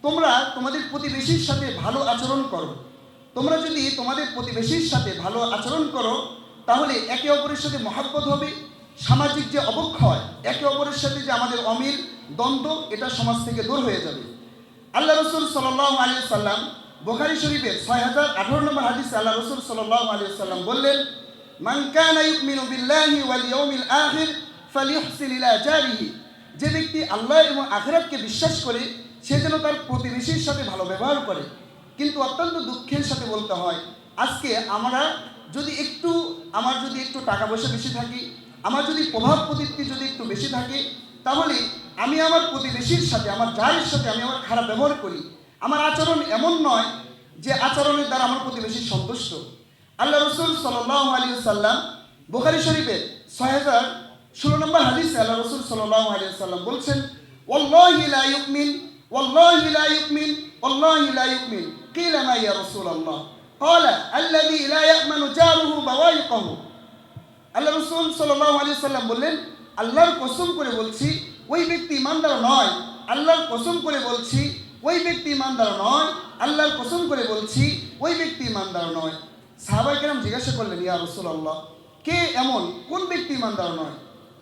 তোমরা তোমাদের প্রতিবেশীর সাথে ভালো আচরণ করো। তোমরা যদি তোমাদের প্রতিবেশীর সাথে ভালো আচরণ করো তাহলে একে অপরের সাথে মহাব্বত হবে। সামাজিক যে অবক্ষয়, একে অপরের সাথে যে আমাদের অমিল দ্বন্দ্ব, এটা সমাজ থেকে দূর হয়ে যাবে। আল্লাহ রসুল সাল্লাল্লাহু আলাইহি সাল্লাম বুখারী শরীফের 6018 নম্বর হাদিসে আল্লাহ রসুল সাল্লাল্লাহু আলাইহি সাল্লাম বললেন, মান কানা ইউমিনু বিল্লাহি ওয়াল ইয়াউমিল আখির ফালিহসিন ইলা জারিহি। যে ব্যক্তি আল্লাহ এবং আখিরাতকে বিশ্বাস করে সে যেন তার প্রতিবেশীর সাথে ভালো ব্যবহার করে। কিন্তু অত্যন্ত দুঃখের সাথে বলতে হয়, আজকে আমার যদি একটু টাকা পয়সা বেশি থাকে, আমার যদি প্রভাব প্রতিপত্তি যদি একটু বেশি থাকে, তাহলে আমি আমার প্রতিবেশীর সাথে, আমার জায়ের সাথে আমি আমার খারাপ ব্যবহার করি। আমার আচরণ এমন নয় যে আচরণের দ্বারা আমার প্রতিবেশী সন্তুষ্ট। আল্লাহ রসুল সাল্লাল্লাহু আলাইহি সাল্লাম বুখারী শরীফের 6016 নম্বর হাদিসে আল্লাহ রসুল সাল্লাল্লাহু আলাইহি সাল্লাম বলছেন, ওয়াল্লাহি লা ইউমিন ওয়াল্লাহি লা ইউমিন ওয়াল্লাহি লা ইউমিন। কিলা মা ইয়া রাসূলুল্লাহ? ক্বালা আল্লাযী লা ইয়ামানু জারুহু বাওয়াইকাহু। আল্লাহ রসুল সাল্লাল্লাহু আলাইহি সাল্লাম বললেন, আল্লাহর কসম করে বলছি ওই ব্যক্তি ইমানদার নয়। আল্লাহর কসম করে বলছি ওই ব্যক্তি ইমানদার নয়। আল্লাহর কসম করে বলছি ওই ব্যক্তি ইমানদার নয়। সাহাবায়ে কেরাম জিজ্ঞাসা করলেন, ইয়া রাসূলুল্লাহ, কে এমন, কোন ব্যক্তি ইমানদার নয়?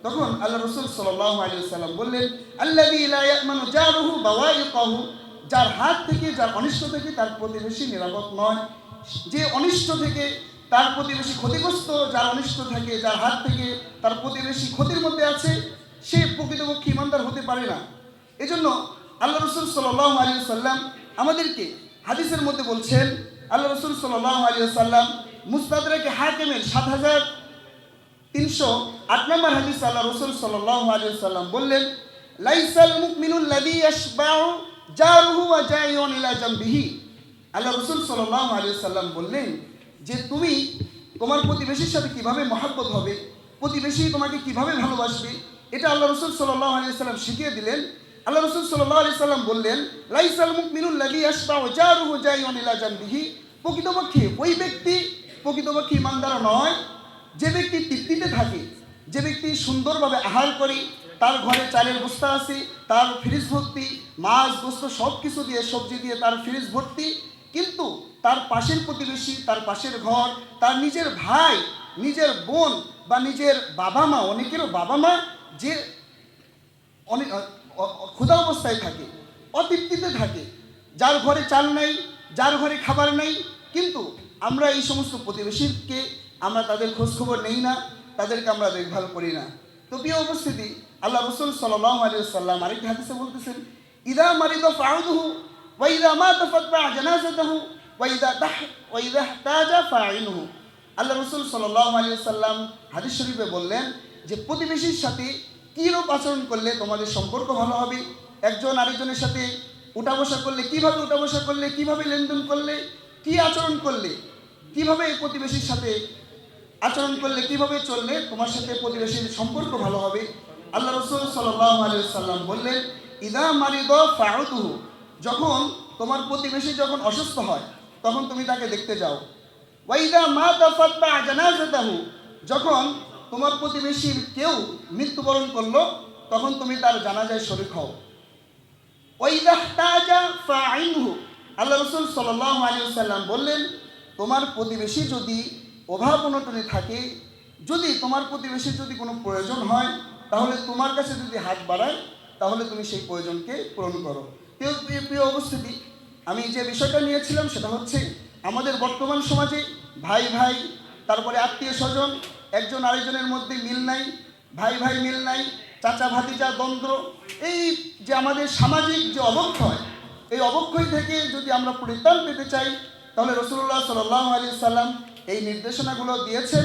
তখন আল্লাহ রসুল সাল্লাল্লাহু আলাইহি সাল্লাম বললেন, আল্লাযী লা ইয়ামানু জারুহু বাওয়াইকাহু। যার হাত থেকে, যার অনিষ্ট থেকে তার প্রতিবেশী নিরাপদ নয়। যে অনিষ্ট থেকে তার প্রতিবেশী ক্ষতিগ্রস্ত, যার অনিষ্ট থাকে, যার হাত থেকে তার প্রতিবেশী ক্ষতির মধ্যে আছে, সে প্রকৃতপক্ষে ইমানদার হতে পারে না। এজন্য আল্লাহ রসুল সাল্লাল্লাহু আলাইহি সাল্লাম আমাদেরকে হাদিসের মধ্যে বলছেন, আল্লাহ রসুল সাল্লাল্লাহু আলাইহি সাল্লাম মুস্তাদরাক হাকিমের 7308 নম্বর হাদিসে আল্লাহ রসুল সাল্লাল্লাহু আলাইহি সাল্লাম বললেন, লাইসাল মুমিনুল লাযী ইয়াশবাউ জারুহু ওয়া জাইউন ইলা জামবিহি। আল্লাহ রসুল সাল্লাল্লাহু আলাইহি সাল্লাম বললেন যে তুমি তোমার প্রতিবেশীর সাথে কিভাবে মহব্বত হবে, প্রতিবেশী তোমাকে কিভাবে ভালোবাসবে, এটা আল্লাহ রসুল সাল্লাল্লাহু আলাইহি সাল্লাম শিখিয়ে দিলেন। আল্লাহ রসুল সাল্লাল্লাহু আলাইহি সাল্লাম বললেন, লাইসাল মুমিনুল লাযী ইয়াশবাউ জারুহু জাইউন ইলা জামবিহি। প্রকৃতপক্ষে ওই ব্যক্তি প্রকৃতপক্ষে ইমানদার নয় যে ব্যক্তি তৃপ্তিতে থাকে, যে ব্যক্তি সুন্দরভাবে আহার করে, তার ঘরে চালের বস্তা আছে, তার ফ্রিজ ভর্তি, মাছ গোস্ত সব কিছু দিয়ে, সবজি দিয়ে তার ফ্রিজ ভর্তি, কিন্তু তার পাশের প্রতিবেশী, তার পাশের ঘর, তার নিজের ভাই, নিজের বোন বা নিজের বাবা মা, অনেকেরও বাবা মা যে অনেক ক্ষুধা অবস্থায় থাকে, অতৃপ্তিতে থাকে, যার ঘরে চাল নাই, যার ঘরে খাবার নাই, কিন্তু আমরা এই সমস্ত প্রতিবেশীকে আমরা তাদের খোঁজখবর নেই না, তাদেরকে আমরা দেখভাল করি না। তো প্রিয় উপস্থিতি, আল্লাহ রসুল সাল্লাল্লাহু আলাইহি সাল্লাম আরেকটি হাদিসে বলতেছেন, ইদা মারিদা ফাউদুহু ওয়া ইদা মাতা ফাতবা জানাজাতাহু ওয়া ইদা ইহতাজা ফাইনুহু। আল্লাহ রসুল সাল্লাল্লাহু আলাইহি সাল্লাম হাদিস শরীফে বললেন যে প্রতিবেশীর সাথে কীরূপ আচরণ করলে তোমাদের সম্পর্ক ভালো হবে, একজন আরেকজনের সাথে উঠা বসা করলে কিভাবে উঠা বসা করলে, কিভাবে লেনদেন করলে, কি আচরণ করলে, কিভাবে প্রতিবেশীর সাথে আচরণ করলে, কিভাবে চললে তোমার সাথে প্রতিবেশীর সম্পর্ক ভালো হবে। আল্লাহ রসুল সাল্লাল্লাহু আলাইহি সাল্লাম বললেন, ইদা মারিদা ফাউদুহু। যখন তোমার প্রতিবেশী যখন অসুস্থ হয় তখন তুমি তাকে দেখতে যাও। ওয়া ইদা মাতা ফাতবা জানাজাতাহু। যখন তোমার প্রতিবেশীর কেউ মৃত্যুবরণ করলো তখন তুমি তার জানাজায় শরীক হও। ওয়া ইদা ইহতাজা ফাইনুহু। আল্লাহ রসুল সাল্লাল্লাহু আলাইহি সাল্লাম বললেন, তোমার প্রতিবেশী যদি অভাব অনটনে থাকে, যদি তোমার প্রতিবেশীর যদি কোনো প্রয়োজন হয়, তাহলে তোমার কাছে যদি হাত বাড়ায় তাহলে তুমি সেই প্রয়োজনকে পূরণ করো। প্রিয় উপস্থিতি, আমি যে বিষয়টা নিয়েছিলাম সেটা হচ্ছে আমাদের বর্তমান সমাজে ভাই ভাই, তারপরে আত্মীয় স্বজন, একজন আরেকজনের মধ্যে মিল নাই, ভাই ভাই মিল নাই, চাচা ভাতিজা দ্বন্দ্ব, এই যে আমাদের সামাজিক যে অবক্ষয়, এই অবক্ষয় থেকে যদি আমরা পরিত্রাণ পেতে চাই তাহলে রাসূলুল্লাহ সাল্লাল্লাহু আলাইহি সাল্লাম এই নির্দেশনাগুলো দিয়েছেন।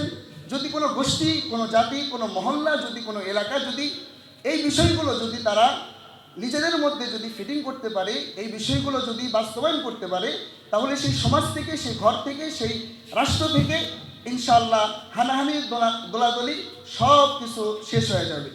যদি কোনো গোষ্ঠী, কোনো জাতি, কোনো মহল্লা, যদি কোনো এলাকা যদি এই বিষয়গুলো যদি তারা নিজেদের মধ্যে যদি ফিটিং করতে পারে, এই বিষয়গুলো যদি বাস্তবায়ন করতে পারে, তাহলে সেই সমাজ থেকে, সেই ঘর থেকে, সেই রাষ্ট্র থেকে ইনশাআল্লাহ হানাহানি দোলাদলি সব কিছু শেষ হয়ে যাবে।